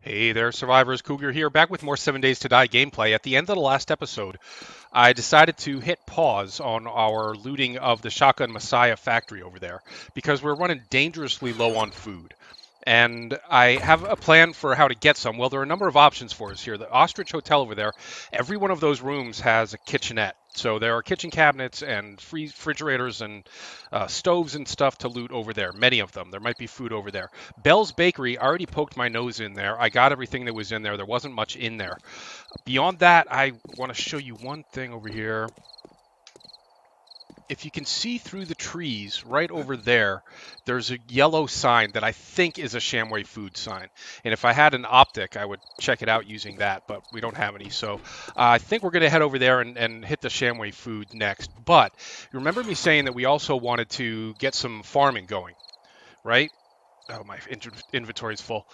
Hey there, survivors. Cougar here, back with more 7 Days to Die gameplay. At the end of the last episode, I decided to hit pause on our looting of the Shotgun Messiah factory over there because we're running dangerously low on food. And I have a plan for how to get some. Well, there are a number of options for us here. The Ostrich Hotel over there, every one of those rooms has a kitchenette. So there are kitchen cabinets and refrigerators and stoves and stuff to loot over there. Many of them. There might be food over there. Bell's Bakery, I already poked my nose in there. I got everything that was in there. There wasn't much in there. Beyond that, I want to show you one thing over here. If you can see through the trees right over there, there's a yellow sign that I think is a Shamway Foods sign. And if I had an optic, I would check it out using that, but we don't have any. So I think we're going to head over there and hit the Shamway Foods next. But you remember me saying that we also wanted to get some farming going, right? Oh, my inventory is full.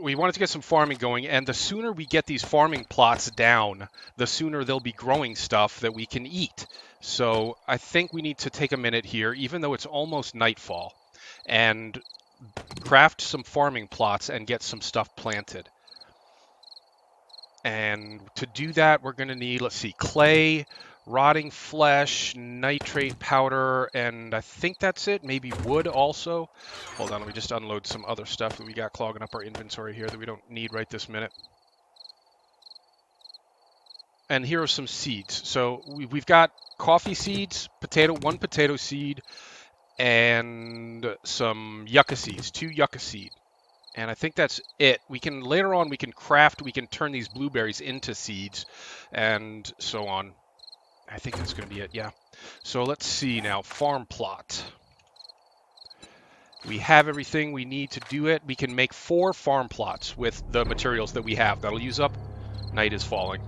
We wanted to get some farming going, and the sooner we get these farming plots down, the sooner they'll be growing stuff that we can eat. So I think we need to take a minute here, even though it's almost nightfall, and craft some farming plots and get some stuff planted. And to do that, we're going to need, let's see, clay, rotting flesh, nitrate powder, and I think that's it. Maybe wood also. Hold on, let me just unload some other stuff that we got clogging up our inventory here that we don't need right this minute. And here are some seeds. So we've got coffee seeds, one potato seed, and some yucca seeds, 2 yucca seed. And I think that's it. We can later on we can turn these blueberries into seeds and so on. I think that's going to be it. Yeah. So let's see now, farm plot. We have everything we need to do it. We can make 4 farm plots with the materials that we have. That'll use up, night is falling.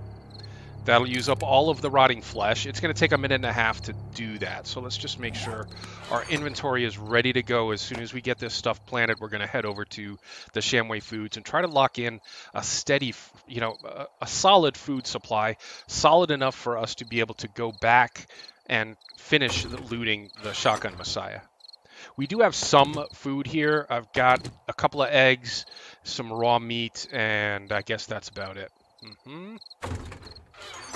That'll use up all of the rotting flesh. It's going to take a minute and a half to do that. So let's just make sure our inventory is ready to go. As soon as we get this stuff planted, we're going to head over to the Shamway Foods and try to lock in a steady, a solid food supply, solid enough for us to be able to go back and finish looting the Shotgun Messiah. We do have some food here. I've got a couple of eggs, some raw meat, and I guess that's about it.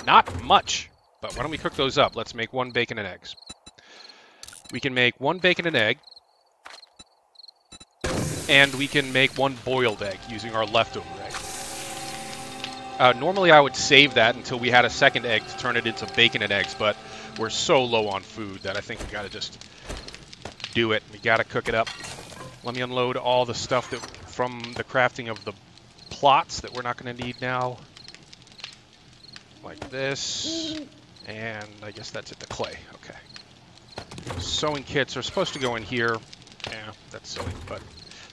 Not much, but why don't we cook those up? Let's make 1 bacon and eggs. We can make 1 bacon and egg, and we can make 1 boiled egg using our leftover egg. Normally I would save that until we had a second egg to turn it into bacon and eggs, but we're so low on food that I think we gotta just do it. We gotta cook it up. Let me unload all the stuff that from the crafting of the plots that we're not gonna need now. Like this, and I guess that's it, the clay. Okay. Sewing kits are supposed to go in here. Yeah, that's silly, but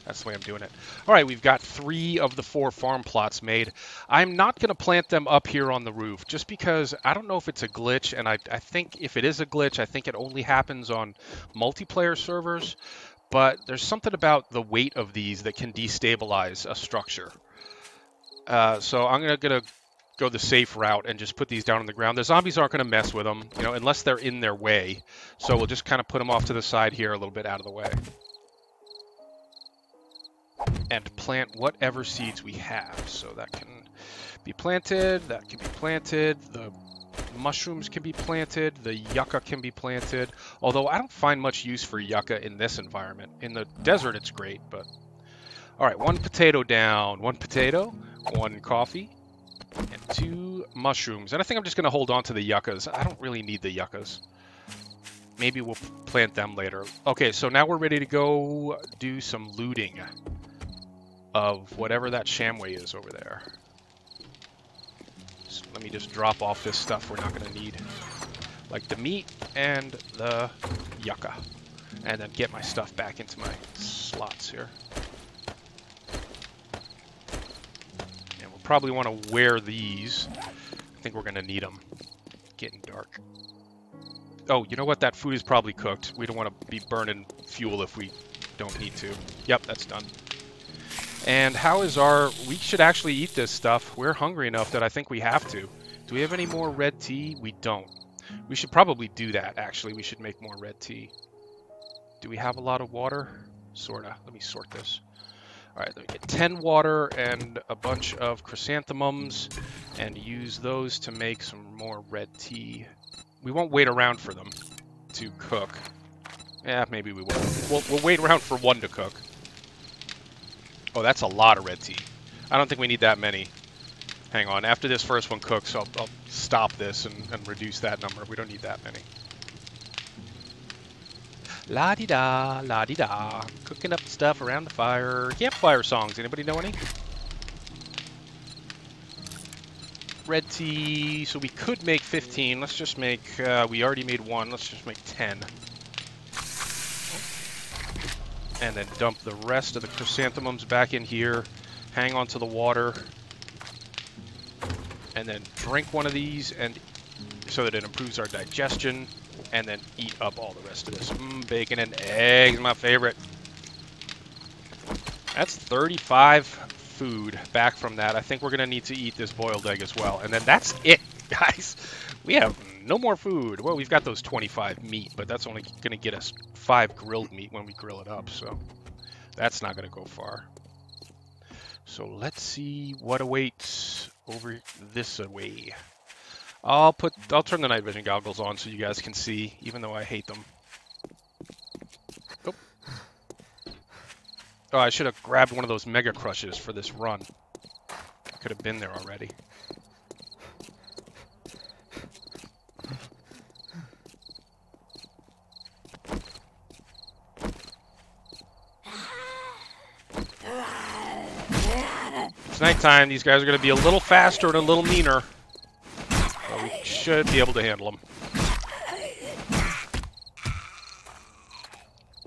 that's the way I'm doing it. All right, we've got 3 of the 4 farm plots made. I'm not going to plant them up here on the roof, just because I don't know if it's a glitch, and I think if it is a glitch, I think it only happens on multiplayer servers, but there's something about the weight of these that can destabilize a structure. So I'm going to go the safe route and just put these down on the ground. The zombies aren't going to mess with them, unless they're in their way. So we'll just kind of put them off to the side here a little bit out of the way. And plant whatever seeds we have. So that can be planted, that can be planted, the mushrooms can be planted, the yucca can be planted. Although I don't find much use for yucca in this environment. In the desert it's great, but... Alright, 1 potato down, 1 potato, 1 coffee, and 2 mushrooms. And I think I'm just going to hold on to the yuccas. I don't really need the yuccas. Maybe we'll plant them later. Okay, so now we're ready to go do some looting of whatever that Shamway is over there. So let me just drop off this stuff we're not going to need. Like the meat and the yucca. And then get my stuff back into my slots here. Probably want to wear these. I think we're going to need them. Getting dark. Oh, you know what? That food is probably cooked. We don't want to be burning fuel if we don't need to. Yep, that's done. And how is our... We should actually eat this stuff. We're hungry enough that I think we have to. Do we have any more red tea? We don't. We should probably do that, actually. We should make more red tea. Do we have a lot of water? Sorta. Let me sort this. Alright, let me get 10 water and a bunch of chrysanthemums and use those to make some more red tea. We won't wait around for them to cook. Yeah, maybe we will. We'll wait around for one to cook. Oh, that's a lot of red tea. I don't think we need that many. Hang on, after this first one cooks, I'll stop this and reduce that number. We don't need that many. La-di-da, la-di-da. Cooking up stuff around the fire. Campfire songs. Anybody know any? Red tea. So we could make 15. Let's just make... we already made 1. Let's just make 10. And then dump the rest of the chrysanthemums back in here. Hang on to the water. And then drink one of these and so that it improves our digestion. And then eat up all the rest of this. Bacon and eggs, my favorite. That's 35 food back from that. I think we're going to need to eat this boiled egg as well. And then that's it, guys. We have no more food. Well, we've got those 25 meat, but that's only going to get us 5 grilled meat when we grill it up. So that's not going to go far. So let's see what awaits over this way. I'll turn the night vision goggles on so you guys can see, even though I hate them. Oh, I should have grabbed one of those Mega Crushes for this run. I could have been there already. It's nighttime. These guys are going to be a little faster and a little meaner. But we should be able to handle them.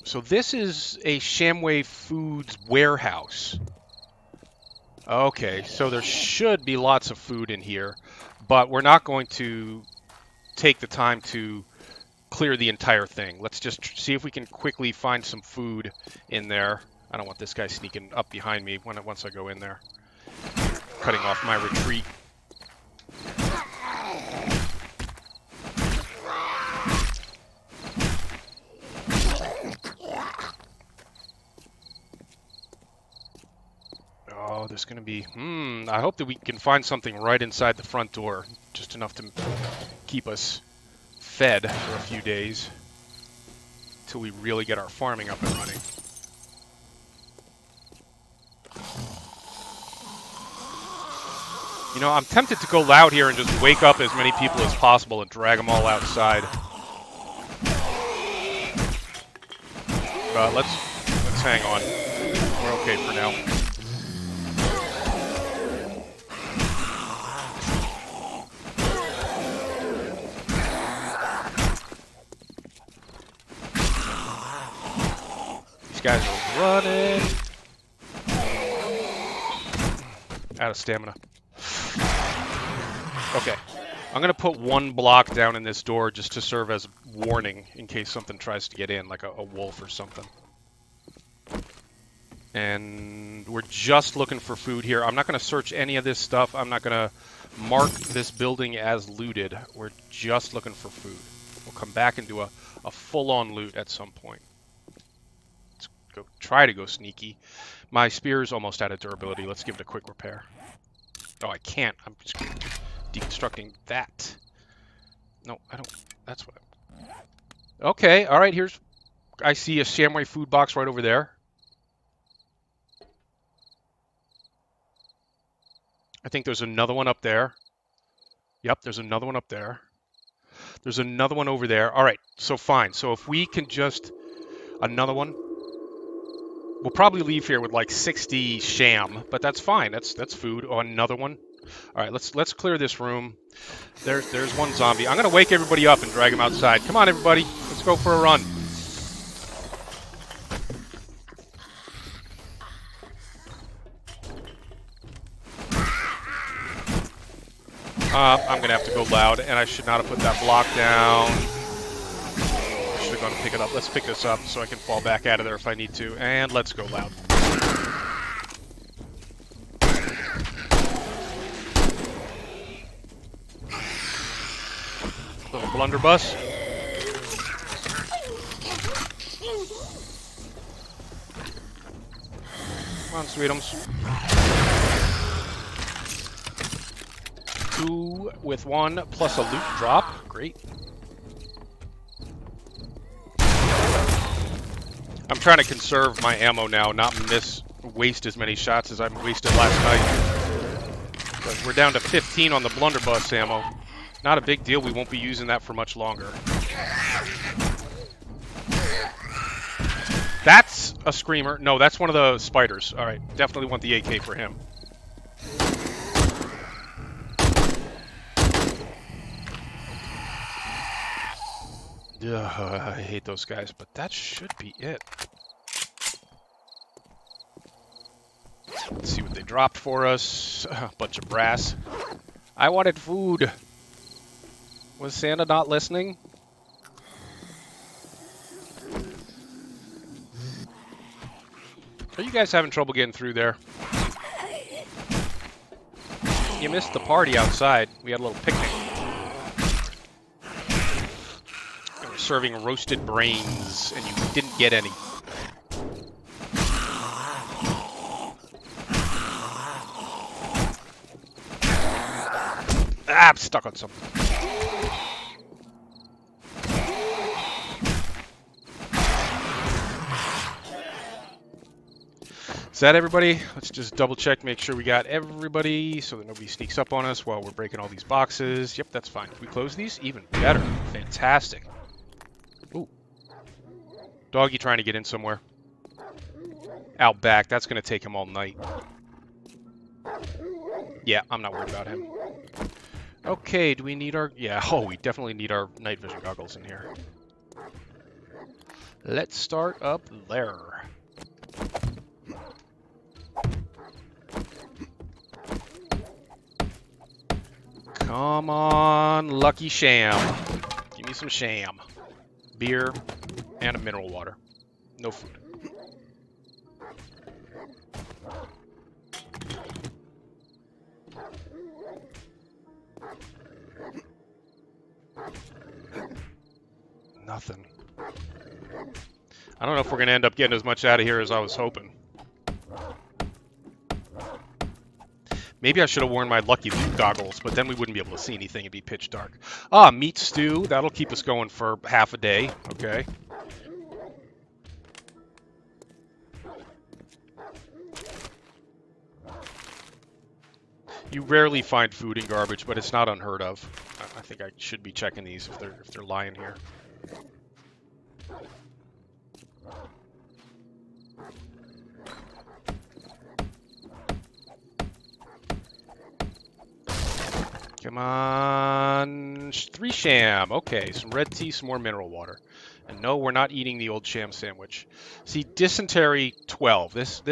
So this is a Shamway Foods warehouse. Okay, so there should be lots of food in here, but we're not going to take the time to clear the entire thing. Let's just see if we can quickly find some food in there. I don't want this guy sneaking up behind me once I go in there. Cutting off my retreat. Oh, there's going to be... I hope that we can find something right inside the front door. Just enough to keep us fed for a few days. Until we really get our farming up and running. You know, I'm tempted to go loud here and just wake up as many people as possible and drag them all outside. But let's hang on. We're okay for now. These guys are running. Out of stamina. Okay. I'm going to put one block down in this door just to serve as warning in case something tries to get in, like a wolf or something. And we're just looking for food here. I'm not going to search any of this stuff. I'm not going to mark this building as looted. We're just looking for food. We'll come back and do a full-on loot at some point. Let's go try to go sneaky. My spear is almost out of durability. Let's give it a quick repair. Oh, I can't. I'm just deconstructing that. No, I don't. That's what. Okay, all right. Here's. I see a Shamway food box right over there. I think there's another one up there. Yep, there's another one up there. There's another one over there. All right, so fine. So if we can just another one. We'll probably leave here with like 60 sham, but that's fine. That's food. Oh, another one. All right, let's clear this room. There's one zombie. I'm gonna wake everybody up and drag them outside. Come on, everybody. Let's go for a run. I'm gonna have to go loud, and I should not have put that block down. I should have gone to pick it up. Let's pick this up so I can fall back out of there if I need to, and let's go loud. Little blunderbuss. Come Come on, sweetums. 2 with 1 plus a loot drop. Great. I'm trying to conserve my ammo now, not waste as many shots as I wasted last night. But we're down to 15 on the blunderbuss ammo. Not a big deal, we won't be using that for much longer. That's a screamer. No, that's one of the spiders. Alright, definitely want the AK for him. Ugh, I hate those guys, but that should be it. Let's see what they dropped for us. A bunch of brass. I wanted food. Was Santa not listening? Are you guys having trouble getting through there? You missed the party outside. We had a little picnic. We were serving roasted brains, and you didn't get any. Ah, I'm stuck on something. Is that everybody? Let's just double check, make sure we got everybody so that nobody sneaks up on us while we're breaking all these boxes. Yep, that's fine. Can we close these? Even better. Fantastic. Ooh. Doggy trying to get in somewhere. Out back. That's going to take him all night. Yeah, I'm not worried about him. Okay, do we need our... Yeah, oh, we definitely need our night vision goggles in here. Let's start up there. Come on, Lucky Sham. Give me some sham. Beer and a mineral water. No food. Nothing. I don't know if we're going to end up getting as much out of here as I was hoping. Maybe I should have worn my Lucky Loot goggles, but then we wouldn't be able to see anything. It'd be pitch dark. Ah, meat stew. That'll keep us going for half a day. Okay. You rarely find food in garbage, but it's not unheard of. I think I should be checking these if they're lying here. Come on, 3 sham. Okay, some red tea, some more mineral water. And no, we're not eating the old sham sandwich. See, dysentery 12. This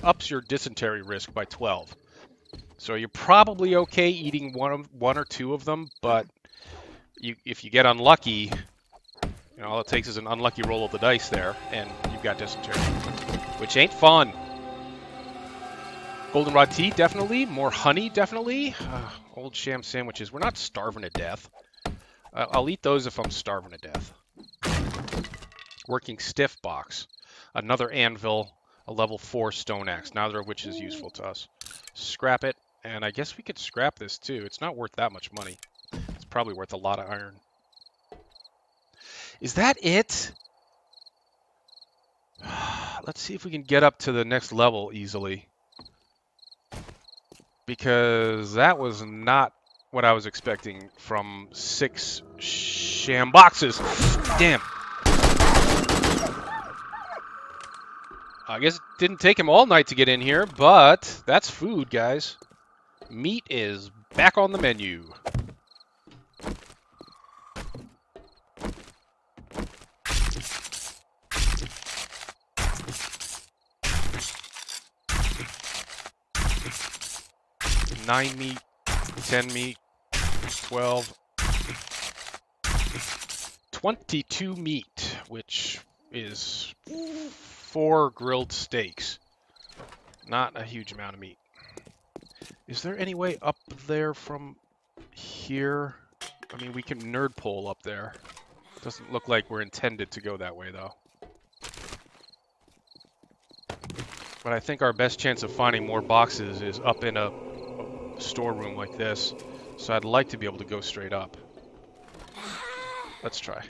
ups your dysentery risk by 12. So you're probably okay eating one or two of them, but if you get unlucky, you know, all it takes is an unlucky roll of the dice there, and you've got dysentery, which ain't fun. Goldenrod tea, definitely. More honey, definitely. Old sham sandwiches. We're not starving to death. I'll eat those if I'm starving to death. Working stiff box. Another anvil. A level 4 stone axe. Neither of which is useful to us. Scrap it. And I guess we could scrap this too. It's not worth that much money. It's probably worth a lot of iron. Is that it? Let's see if we can get up to the next level easily. Because that was not what I was expecting from 6 sham boxes. Damn. I guess it didn't take him all night to get in here, but that's food, guys. Meat is back on the menu. Nine meat, 10 meat, 12, 22 meat, which is 4 grilled steaks. Not a huge amount of meat. Is there any way up there from here? I mean, we can nerd pole up there. Doesn't look like we're intended to go that way, though. But I think our best chance of finding more boxes is up in a storeroom like this. So I'd like to be able to go straight up. Let's try.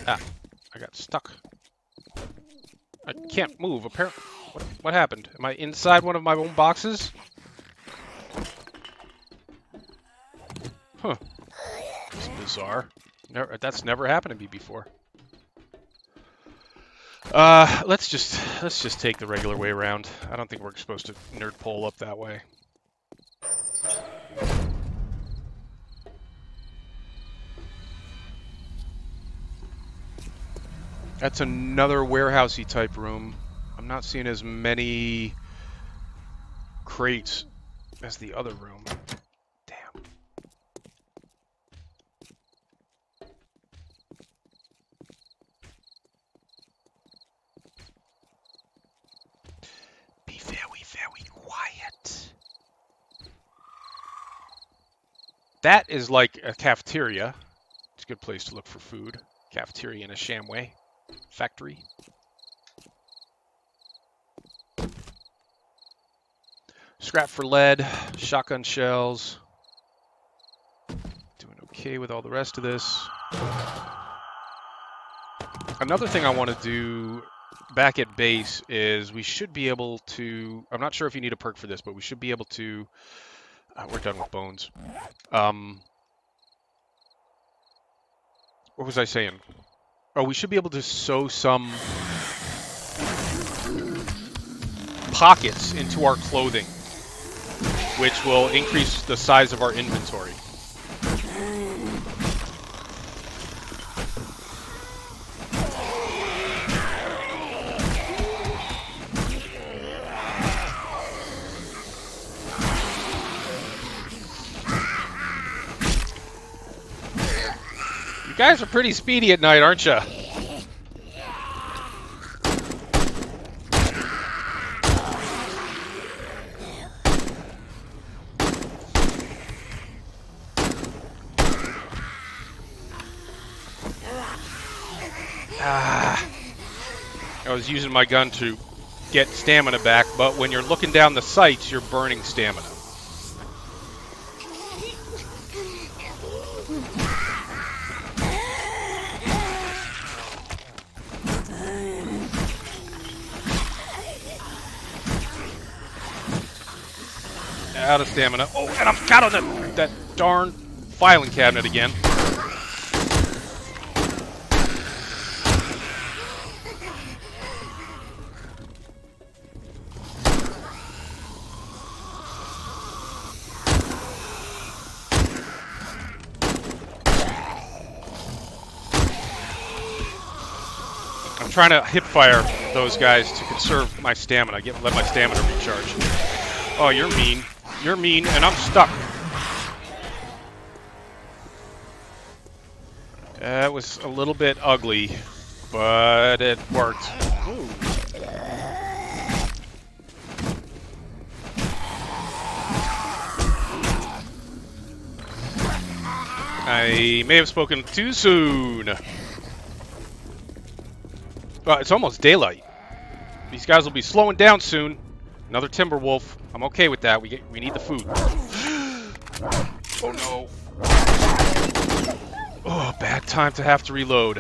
Ah, I got stuck. I can't move, apparently. What happened? Am I inside one of my own boxes? Huh. It's bizarre. That's never happened to me before. Let's just take the regular way around. I don't think we're supposed to nerd pole up that way. That's another warehousey type room. I'm not seeing as many crates as the other room. Damn. Be very quiet. That is like a cafeteria. It's a good place to look for food. Cafeteria in a Shamway factory. Scrap for lead, shotgun shells. Doing okay with all the rest of this. Another thing I want to do back at base is we should be able to, I'm not sure if you need a perk for this, but we should be able to, we're done with bones. What was I saying? Oh, we should be able to sew some pockets into our clothing, which will increase the size of our inventory. You guys are pretty speedy at night, aren't you? I was using my gun to get stamina back, but when you're looking down the sights, you're burning stamina. Out of stamina. Oh, and I'm got on that darn filing cabinet again. I'm trying to hip fire those guys to conserve my stamina. Let my stamina recharge. Oh, you're mean. You're mean, and I'm stuck. That was a little bit ugly, but it worked. Ooh. I may have spoken too soon. Well, it's almost daylight. These guys will be slowing down soon. Another timber wolf. I'm okay with that. We need the food. Oh no. Oh, bad time to have to reload.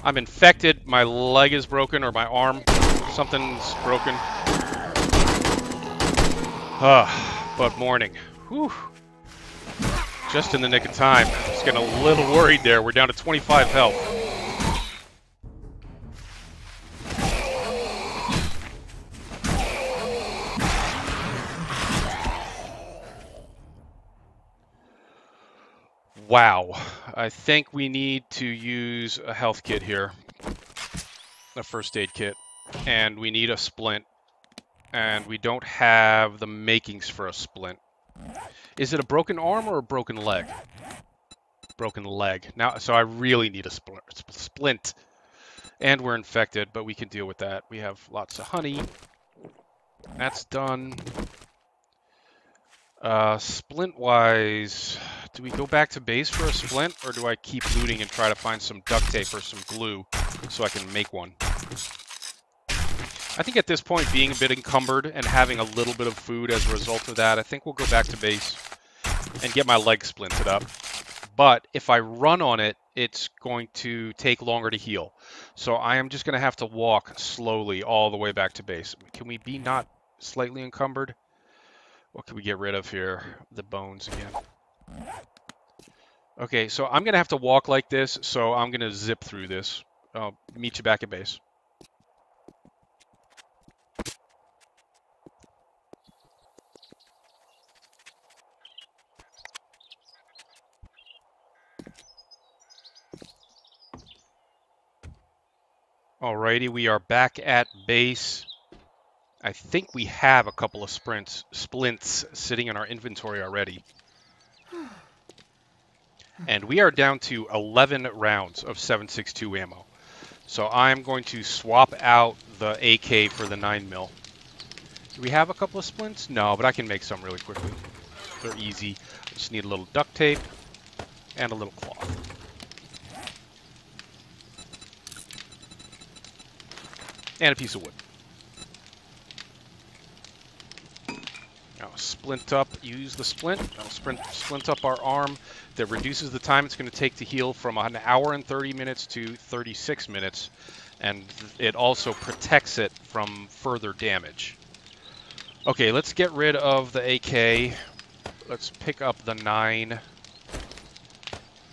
I'm infected. My leg is broken, or my arm. Something's broken. But morning. Whew. Just in the nick of time. Just getting a little worried there. We're down to 25 health. Wow. I think we need to use a health kit here. A first aid kit. And we need a splint. And we don't have the makings for a splint. Is it a broken arm or a broken leg? Broken leg. Now, so I really need a splint. And we're infected, but we can deal with that. We have lots of honey. That's done. Splint-wise, do we go back to base for a splint, or do I keep looting and try to find some duct tape or some glue so I can make one? I think at this point, being a bit encumbered and having a little bit of food as a result of that, I think we'll go back to base and get my leg splinted up. But if I run on it, it's going to take longer to heal. So I am just going to have to walk slowly all the way back to base. Can we be not slightly encumbered? What can we get rid of here? The bones again. Okay, so I'm going to have to walk like this, so I'm going to zip through this. I'll meet you back at base. Alrighty, we are back at base. I think we have a couple of splints sitting in our inventory already. And we are down to 11 rounds of 7.62 ammo. So I'm going to swap out the AK for the 9mm. Do we have a couple of splints? No, but I can make some really quickly. They're easy. I just need a little duct tape and a little cloth. And a piece of wood. Now splint up, use the splint. That'll splint up our arm. That reduces the time it's going to take to heal from 1 hour and 30 minutes to 36 minutes. And it also protects it from further damage. Okay, let's get rid of the AK. Let's pick up the 9.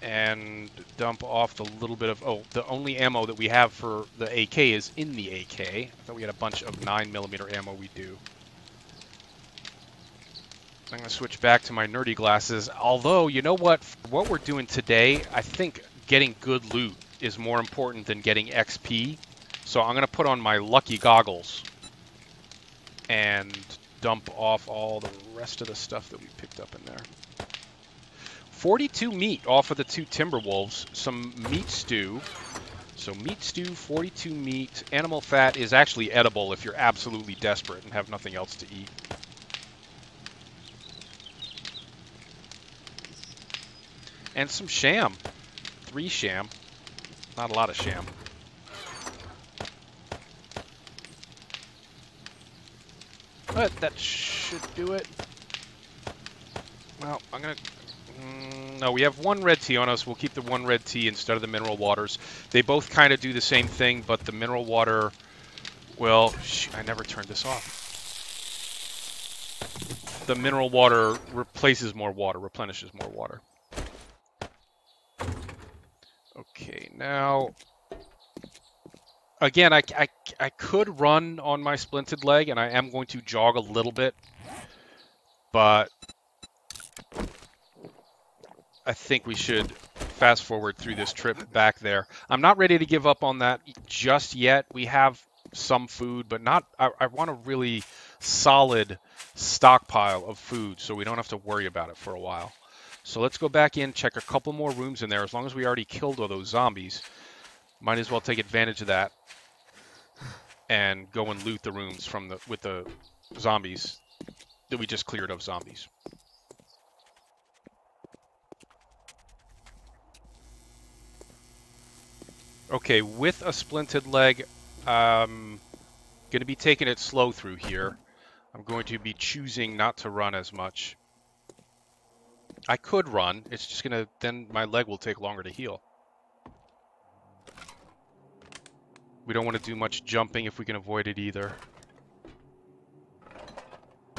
And dump off the little bit of... Oh, the only ammo that we have for the AK is in the AK. I thought we had a bunch of 9mm ammo. We do. I'm going to switch back to my nerdy glasses. Although, you know what? For what we're doing today, I think getting good loot is more important than getting XP. So I'm going to put on my lucky goggles and dump off all the rest of the stuff that we picked up in there. 42 meat off of the 2 Timberwolves. Some meat stew. So meat stew, 42 meat. Animal fat is actually edible if you're absolutely desperate and have nothing else to eat. And some sham. 3 sham. Not a lot of sham. But that should do it. Well, I'm going to... No, we have 1 red tea on us. We'll keep the 1 red tea instead of the mineral waters. They both kind of do the same thing, but the mineral water... Well, I never turned this off. The mineral water replaces more water, replenishes more water. Okay, now... Again, I could run on my splinted leg, and I am going to jog a little bit. But... I think we should fast forward through this trip back there. I'm not ready to give up on that just yet. We have some food, but not. I want a really solid stockpile of food so we don't have to worry about it for a while. So let's go back in, check a couple more rooms in there. As long as we already killed all those zombies, might as well take advantage of that and go and loot the rooms with the zombies that we just cleared of zombies. Okay, with a splinted leg, I'm going to be taking it slow through here. I'm going to be choosing not to run as much. I could run, it's just going to, then my leg will take longer to heal. We don't want to do much jumping if we can avoid it either.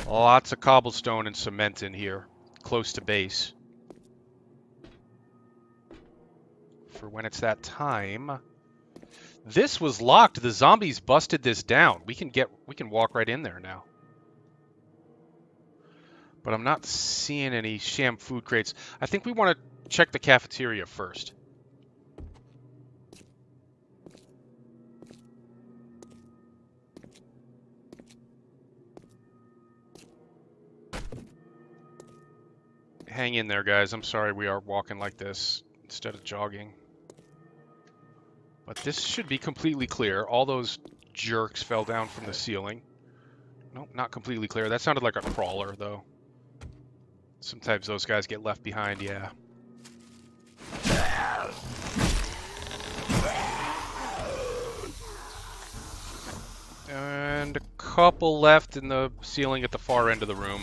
Lots of cobblestone and cement in here, close to base. For when it's that time. This was locked. The zombies busted this down. We can walk right in there now. But I'm not seeing any sham food crates. I think we want to check the cafeteria first. Hang in there, guys. I'm sorry we are walking like this instead of jogging. But this should be completely clear. All those jerks fell down from the ceiling. Nope, not completely clear. That sounded like a crawler, though. Sometimes those guys get left behind, yeah. And a couple left in the ceiling at the far end of the room.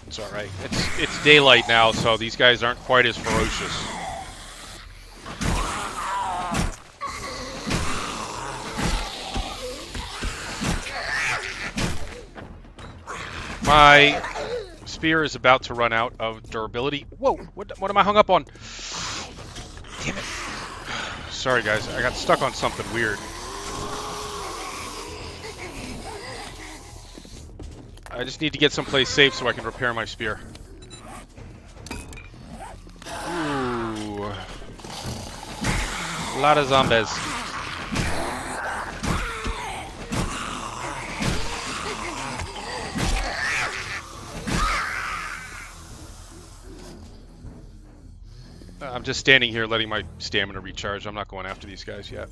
It's alright. It's daylight now, so these guys aren't quite as ferocious. My spear is about to run out of durability. Whoa! What am I hung up on? Damn it. Sorry, guys. I got stuck on something weird. I just need to get someplace safe so I can repair my spear. Ooh. A lot of zombies. I'm just standing here letting my stamina recharge. I'm not going after these guys yet.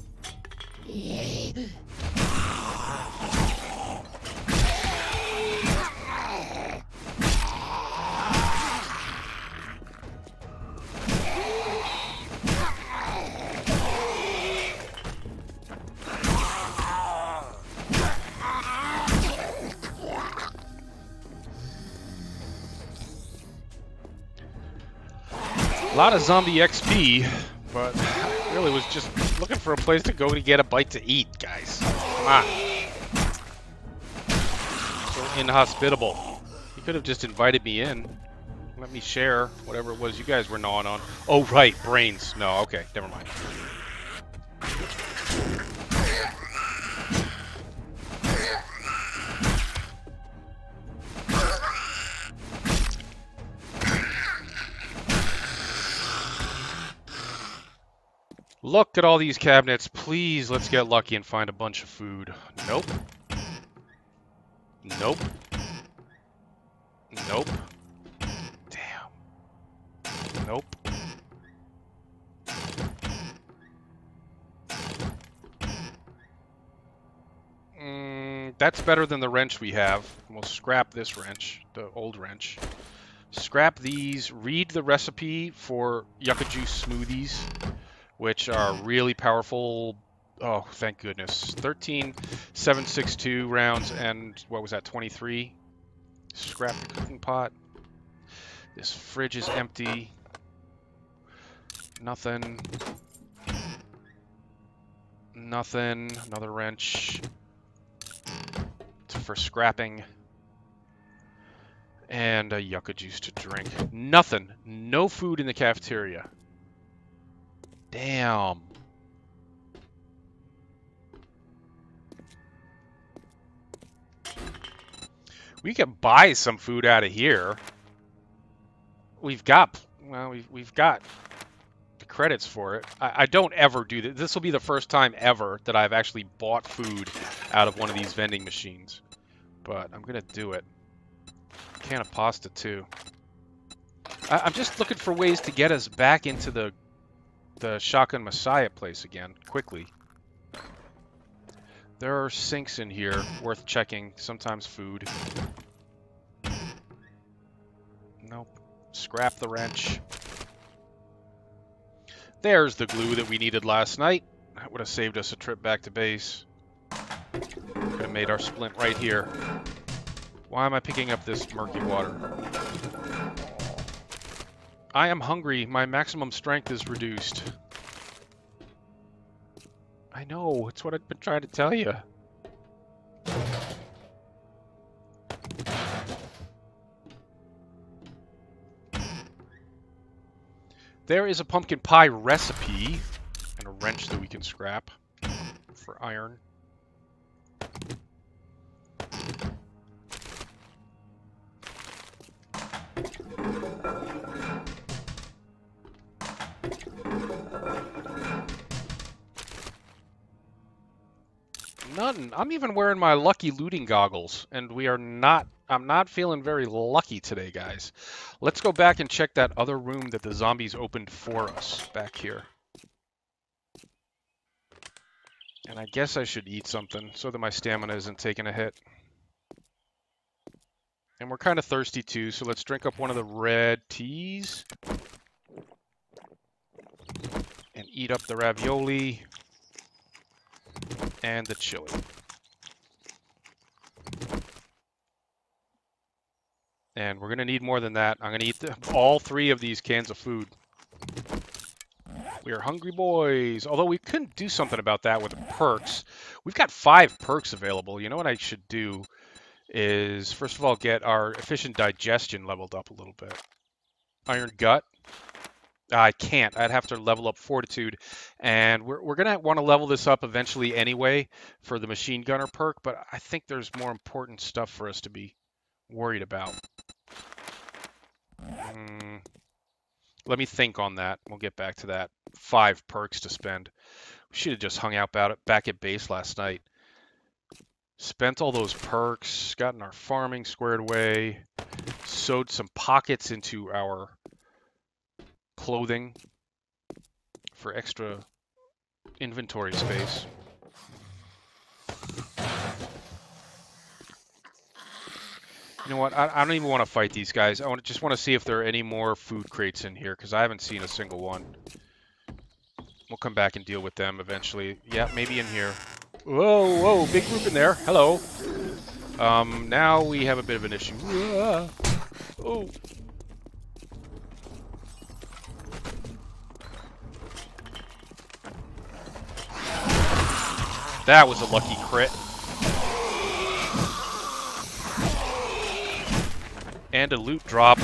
A lot of zombie XP, but I really was just looking for a place to go to get a bite to eat, guys. Come on. So inhospitable. You could have just invited me in. Let me share whatever it was you guys were gnawing on. Oh, right, brains. No, okay, never mind. Look at all these cabinets. Please, let's get lucky and find a bunch of food. Nope. Nope. Nope. Damn. Nope. That's better than the wrench we have. We'll scrap this wrench, the old wrench. Scrap these. Read the recipe for yucca juice smoothies, which are really powerful. Oh, thank goodness. 13 7.62 rounds and what was that, 23? Scrap the cooking pot. This fridge is empty. Nothing. Nothing. Another wrench for scrapping. And a yucca juice to drink. Nothing. No food in the cafeteria. Damn. We can buy some food out of here. We've got, well, we've got the credits for it. I don't ever do this. This will be the first time ever that I've actually bought food out of one of these vending machines. But I'm gonna do it. Can of pasta too. I'm just looking for ways to get us back into the Shotgun Messiah place again, quickly. There are sinks in here, worth checking. Sometimes food. Nope. Scrap the wrench. There's the glue that we needed last night. That would have saved us a trip back to base. Could have made our splint right here. Why am I picking up this murky water? I am hungry. My maximum strength is reduced. I know. It's what I've been trying to tell you. There is a pumpkin pie recipe and a wrench that we can scrap for iron. None. I'm even wearing my lucky looting goggles, and I'm not feeling very lucky today, guys. Let's go back and check that other room that the zombies opened for us back here. And I guess I should eat something so that my stamina isn't taking a hit. And we're kind of thirsty too, so let's drink up one of the red teas. And eat up the ravioli and the chili. And we're going to need more than that. I'm going to eat all 3 of these cans of food. We are hungry boys. Although we couldn't do something about that with the perks. We've got 5 perks available. You know what I should do is, first of all, get our efficient digestion leveled up a little bit. Iron gut. I can't. I'd have to level up fortitude. And we're going to want to level this up eventually anyway for the machine gunner perk. But I think there's more important stuff for us to be worried about. Let me think on that. We'll get back to that. 5 perks to spend. We should have just hung out back at base last night. Spent all those perks, gotten our farming squared away, sewed some pockets into our clothing for extra inventory space. You know what? I don't even want to fight these guys. I just want to see if there are any more food crates in here, because I haven't seen a single one. We'll come back and deal with them eventually. Yeah, maybe in here. Whoa, whoa, big group in there. Hello. Now we have a bit of an issue. Oh. That was a lucky crit. And a loot drop.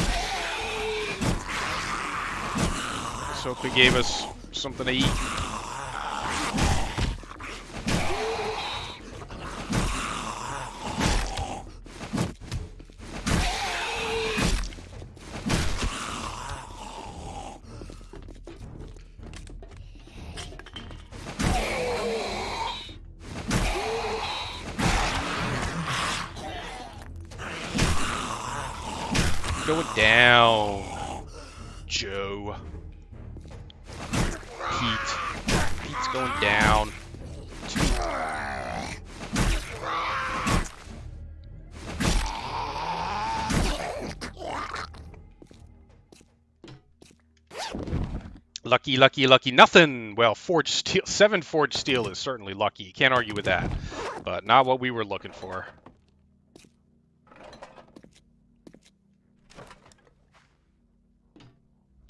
So if it gave us something to eat. Going down, Joe. Pete's going down. Lucky, lucky, lucky, nothing. Well, forged steel, 7 forged steel is certainly lucky. Can't argue with that, but not what we were looking for.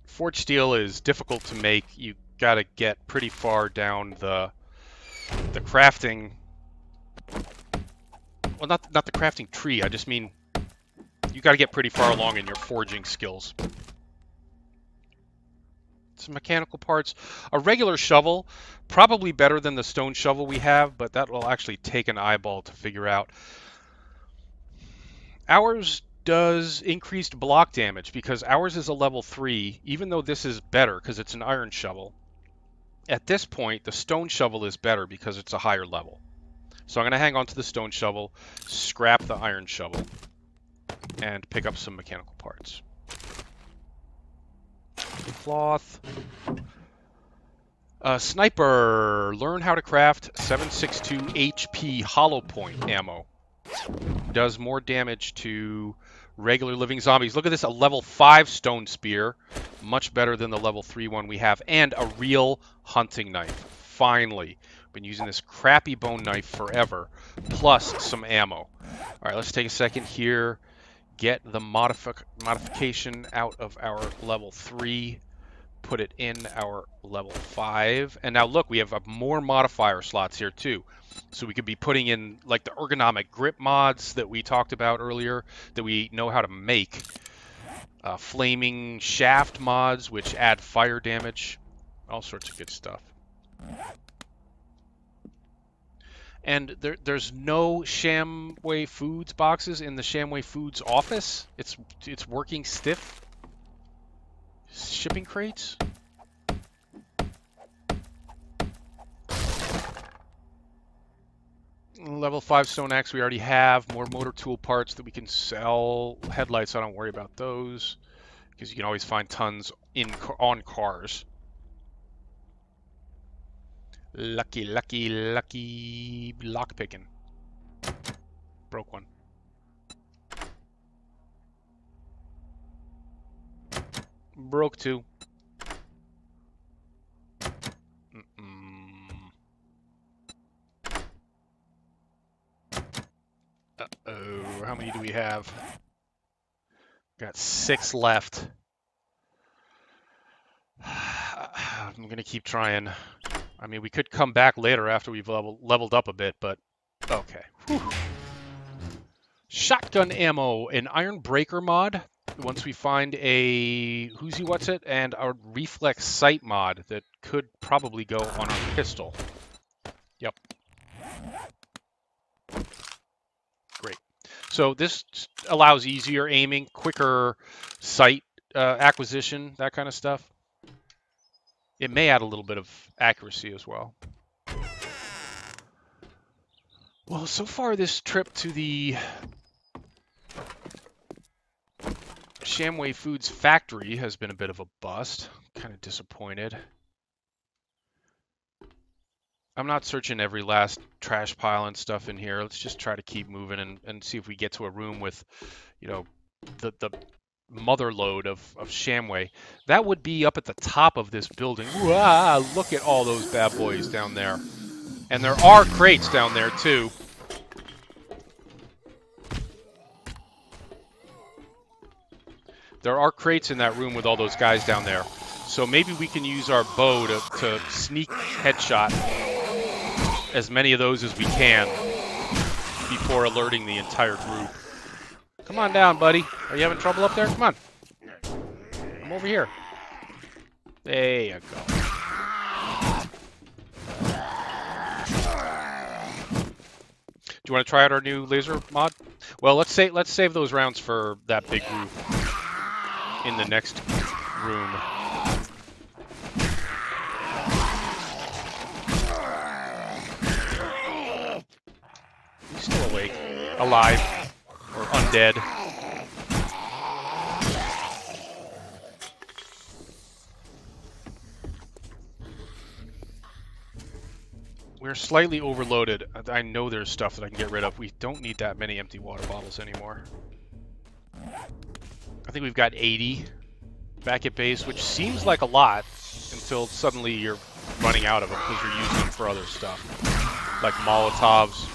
Forged steel is difficult to make. You gotta get pretty far down the crafting. Well, not the crafting tree. I just mean you gotta get pretty far along in your forging skills. Some mechanical parts. A regular shovel, probably better than the stone shovel we have, but that will actually take an eyeball to figure out. Ours does increased block damage because ours is a level 3, even though this is better because it's an iron shovel. At this point, the stone shovel is better because it's a higher level. So I'm going to hang on to the stone shovel, scrap the iron shovel, and pick up some mechanical parts. Cloth. Sniper. Learn how to craft 762 HP hollow point ammo. Does more damage to regular living zombies. Look at this, a level 5 stone spear. Much better than the level 3 one we have. And a real hunting knife. Finally. Been using this crappy bone knife forever. Plus some ammo. Alright, let's take a second here. Get the modification out of our level 3. Put it in our level 5. And now look, we have more modifier slots here too. So we could be putting in like the ergonomic grip mods that we talked about earlier that we know how to make. Flaming shaft mods which add fire damage. All sorts of good stuff. And there's no Shamway Foods boxes in the Shamway Foods office. It's working stiff. Shipping crates. Level 5 stone axe we already have. More motor tool parts that we can sell. Headlights, I don't worry about those because you can always find tons on cars. Lucky, lucky, lucky lockpicking. Broke one. Broke two. Uh-oh, how many do we have? Got 6 left. I'm gonna keep trying. I mean, we could come back later after we've leveled up a bit, but okay. Whew. Shotgun ammo, an iron breaker mod. Once we find a who's he what's it, and a reflex sight mod that could probably go on our pistol. Yep. Great. So this allows easier aiming, quicker sight acquisition, that kind of stuff. It may add a little bit of accuracy as well. Well, so far this trip to the Shamway Foods factory has been a bit of a bust. Kind of disappointed. I'm not searching every last trash pile and stuff in here. Let's just try to keep moving and see if we get to a room with, you know, the mother lode of Shamway. That would be up at the top of this building. Wow, look at all those bad boys down there. And there are crates down there, too. There are crates in that room with all those guys down there. So maybe we can use our bow to sneak headshot as many of those as we can before alerting the entire group. Come on down, buddy. Are you having trouble up there? Come on. Come over here. There you go. Do you want to try out our new laser mod? Well, let's save those rounds for that big group in the next room. He's still awake, alive, or undead. We're slightly overloaded. I know there's stuff that I can get rid of. We don't need that many empty water bottles anymore. I think we've got 80 back at base, which seems like a lot until suddenly you're running out of them because you're using them for other stuff, like Molotovs.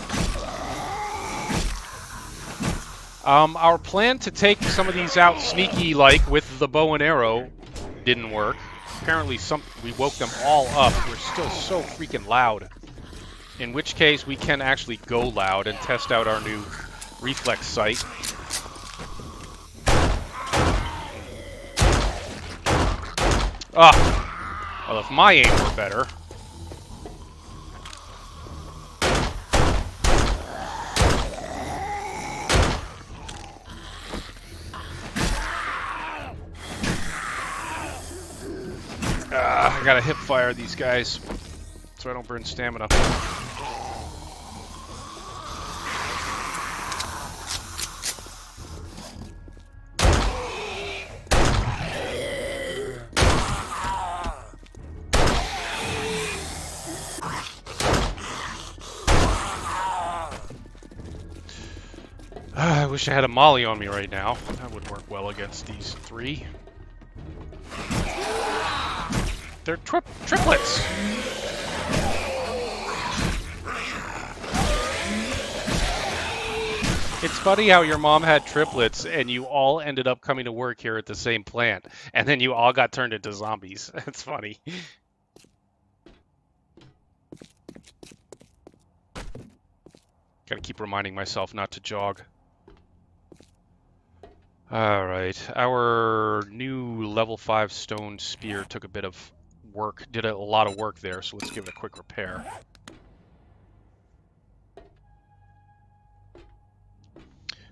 Our plan to take some of these out sneaky-like with the bow and arrow didn't work. Apparently we woke them all up. We're still so freaking loud. In which case, we can actually go loud and test out our new reflex sight. Ah! Well, if my aim were better. I gotta hip fire these guys so I don't burn stamina. I wish I had a molly on me right now. That would work well against these three. They're triplets! It's funny how your mom had triplets and you all ended up coming to work here at the same plant. And then you all got turned into zombies. It's funny. Gotta keep reminding myself not to jog. Alright, our new level 5 stone spear took a bit of work, did a lot of work there, so let's give it a quick repair.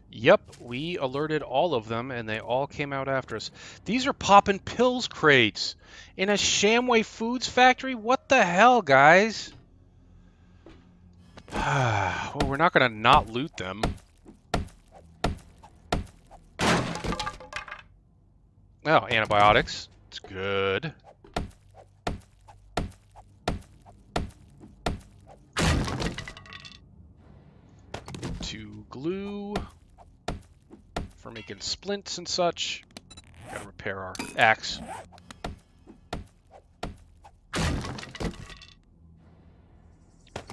Yep, we alerted all of them and they all came out after us. These are poppin' pills crates in a Shamway Foods factory? What the hell, guys? Well, we're not gonna not loot them. Oh, antibiotics. It's good. glue for making splints and such. Gotta repair our axe.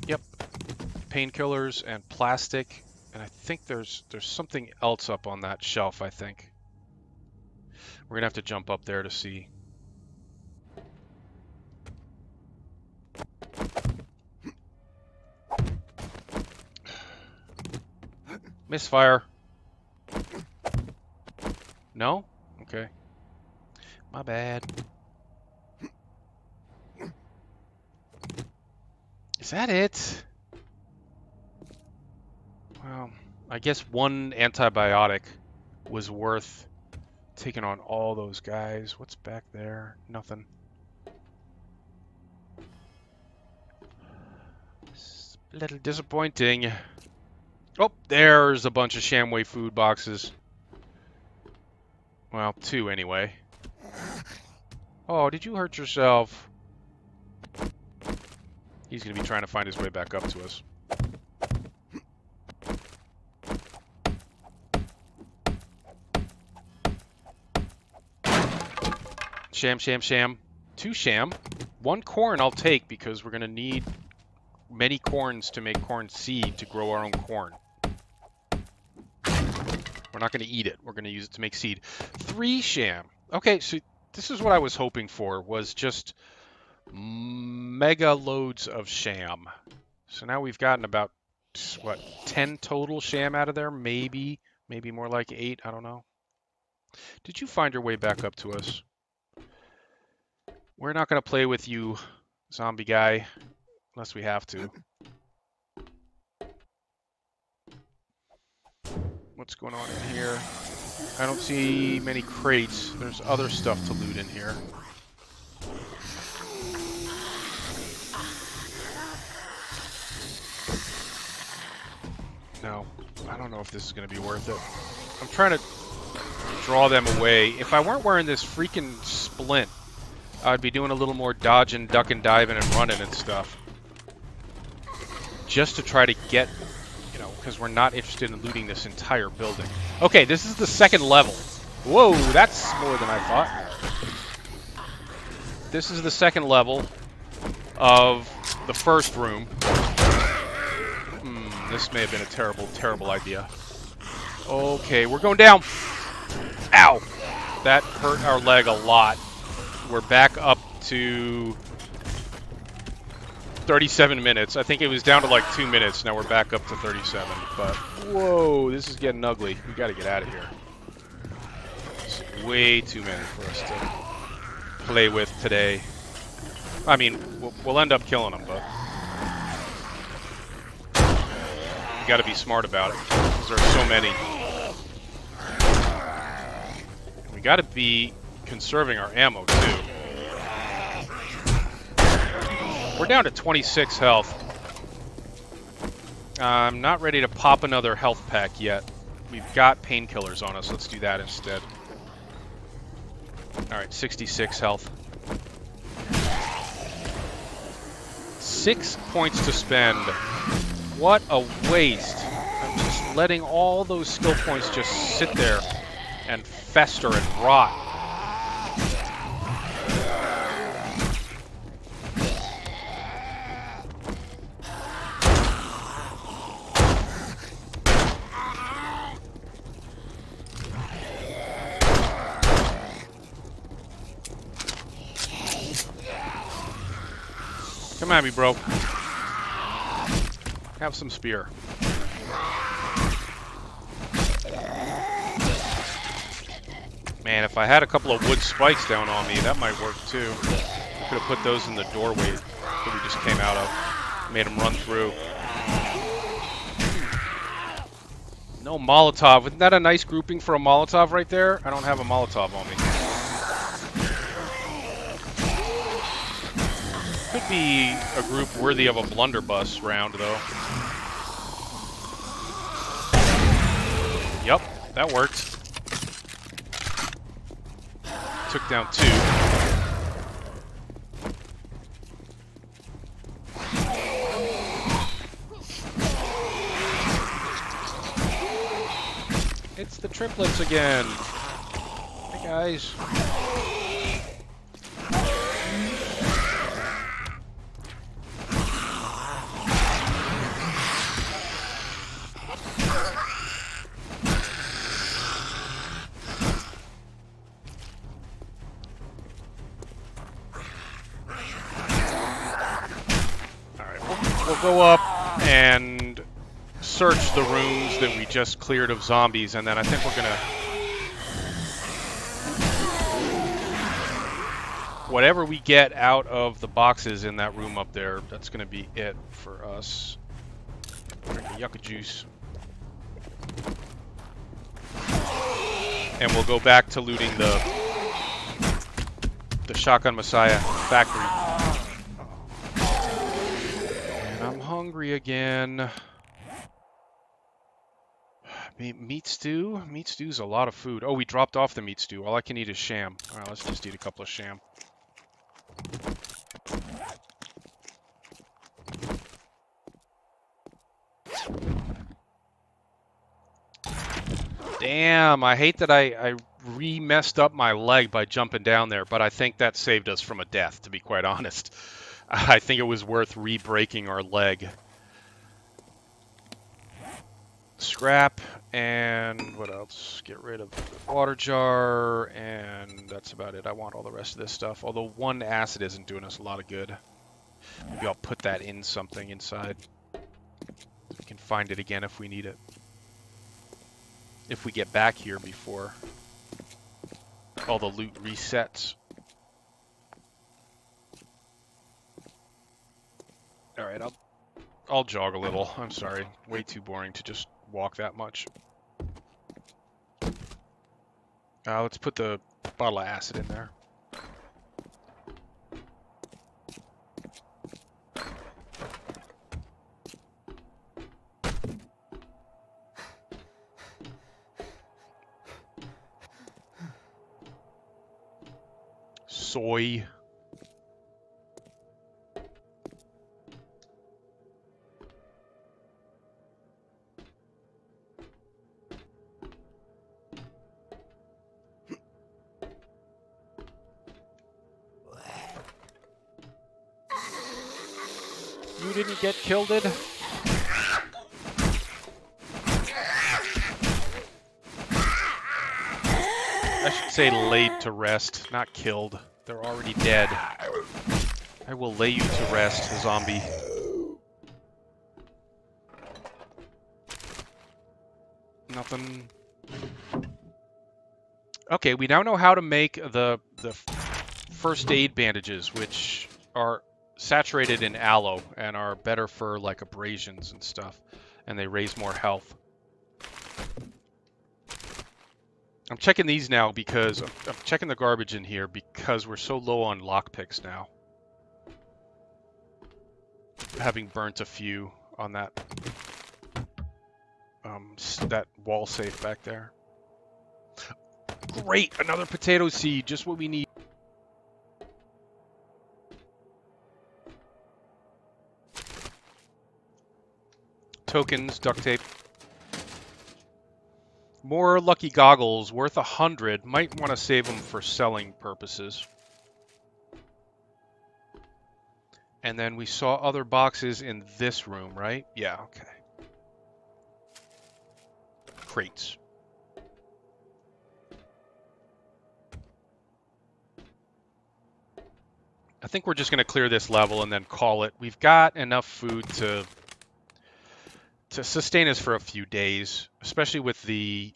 Yep. Painkillers and plastic. And I think there's something else up on that shelf, I think. We're gonna have to jump up there to see. Misfire. No? Okay. My bad. Is that it? Well, I guess one antibiotic was worth taking on all those guys. What's back there? Nothing. It's a little disappointing. Oh, there's a bunch of Shamway food boxes. Well, 2 anyway. Oh, did you hurt yourself? He's going to be trying to find his way back up to us. Sham, sham, sham. 2 sham. 1 corn I'll take because we're going to need many corns to make corn seed to grow our own corn. We're not going to eat it. We're going to use it to make seed. 3 sham. Okay, so this is what I was hoping for, was just mega loads of sham. So now we've gotten about, what, 10 total sham out of there? Maybe more like 8. I don't know. Did you find your way back up to us? We're not going to play with you, zombie guy, unless we have to. What's going on in here? I don't see many crates. There's other stuff to loot in here. No, I don't know if this is going to be worth it. I'm trying to draw them away. If I weren't wearing this freaking splint, I'd be doing a little more dodging, ducking, diving, and running and stuff. Just to try to get, you know, because we're not interested in looting this entire building. Okay, this is the 2nd level. Whoa, that's more than I thought. This is the 2nd level of the 1st room. This may have been a terrible, terrible idea. Okay, we're going down. Ow! That hurt our leg a lot. We're back up to 37 minutes. I think it was down to like 2 minutes. Now we're back up to 37. But, whoa, this is getting ugly. We got to get out of here. It's way too many for us to play with today. I mean, we'll end up killing them, but you got to be smart about it because there are so many. We got to be conserving our ammo too. We're down to 26 health. I'm not ready to pop another health pack yet. We've got painkillers on us. Let's do that instead. Alright, 66 health. 6 points to spend. What a waste. I'm just letting all those skill points just sit there and fester and rot. Come at me, bro. Have some spear. Man, if I had a couple of wood spikes down on me, that might work too. I could have put those in the doorway that we just came out of. Made them run through. No Molotov. Isn't that a nice grouping for a Molotov right there? I don't have a Molotov on me. Could be a group worthy of a blunderbuss round, though. Yep, that worked. Took down 2. It's the triplets again. Hey, guys. We'll go up and search the rooms that we just cleared of zombies, and then I think we're gonna... Whatever we get out of the boxes in that room up there, that's gonna be it for us. Drink the yucca juice. And we'll go back to looting the Shotgun Messiah factory. I'm hungry again. Meat stew? Meat stew's a lot of food. Oh, we dropped off the meat stew. All I can eat is sham. Alright, let's just eat a couple of sham. Damn, I hate that I re-messed up my leg by jumping down there, but I think that saved us from a death, to be quite honest. I think it was worth re-breaking our leg. Scrap, and what else? Get rid of the water jar, and that's about it. I want all the rest of this stuff, although one acid isn't doing us a lot of good. Maybe I'll put that in something inside. We can find it again if we need it. If we get back here before all the loot resets. Alright, I'll jog a little. I'm sorry. Way too boring to just walk that much. Let's put the bottle of acid in there. Soy. You didn't get killed? I should say laid to rest, not killed. They're already dead. I will lay you to rest, zombie. Nothing. Okay, we now know how to make the first aid bandages, which are saturated in aloe and are better for like abrasions and stuff, and they raise more health. I'm checking these now because I'm checking the garbage in here because we're so low on lockpicks now. Having burnt a few on that wall safe back there. Great, another potato seed, just what we need. Tokens, duct tape. More lucky goggles, worth 100. Might want to save them for selling purposes. And then we saw other boxes in this room, right? Yeah, okay. Crates. I think we're just going to clear this level and then call it. We've got enough food to sustain us for a few days, especially with the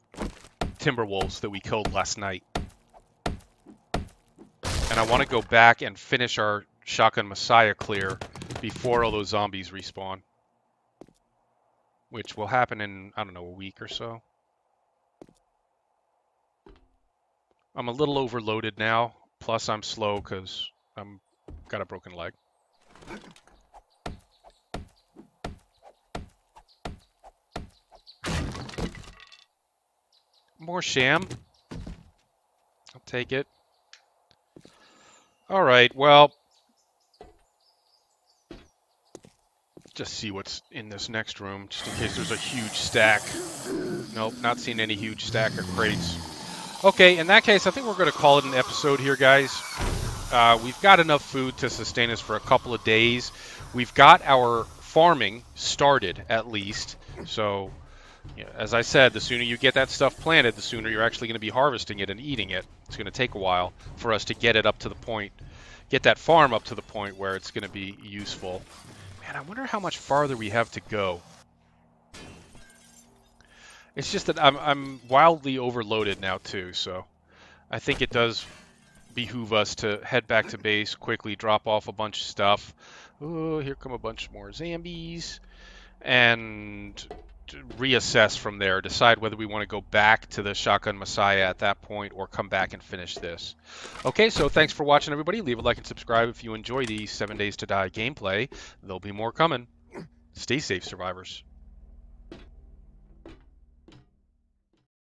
timber wolves that we killed last night. And I want to go back and finish our Shotgun Messiah clear before all those zombies respawn, which will happen in, I don't know, a week or so. I'm a little overloaded now, plus I'm slow because I'm got a broken leg. More sham. I'll take it. All right, well, just see what's in this next room, just in case there's a huge stack. Nope, not seeing any huge stack of crates. Okay, in that case, I think we're going to call it an episode here, guys. We've got enough food to sustain us for a couple of days. We've got our farming started, at least. So, yeah, as I said, the sooner you get that stuff planted, the sooner you're actually going to be harvesting it and eating it. It's going to take a while for us to get it up to the point, get that farm up to the point where it's going to be useful. Man, I wonder how much farther we have to go. It's just that I'm wildly overloaded now too, so I think it does behoove us to head back to base quickly, drop off a bunch of stuff. Oh, here come a bunch more zombies, and reassess from there. Decide whether we want to go back to the Shotgun Messiah at that point or come back and finish this. Okay, so thanks for watching, everybody. Leave a like and subscribe if you enjoy the 7 Days to Die gameplay. There'll be more coming. Stay safe, survivors.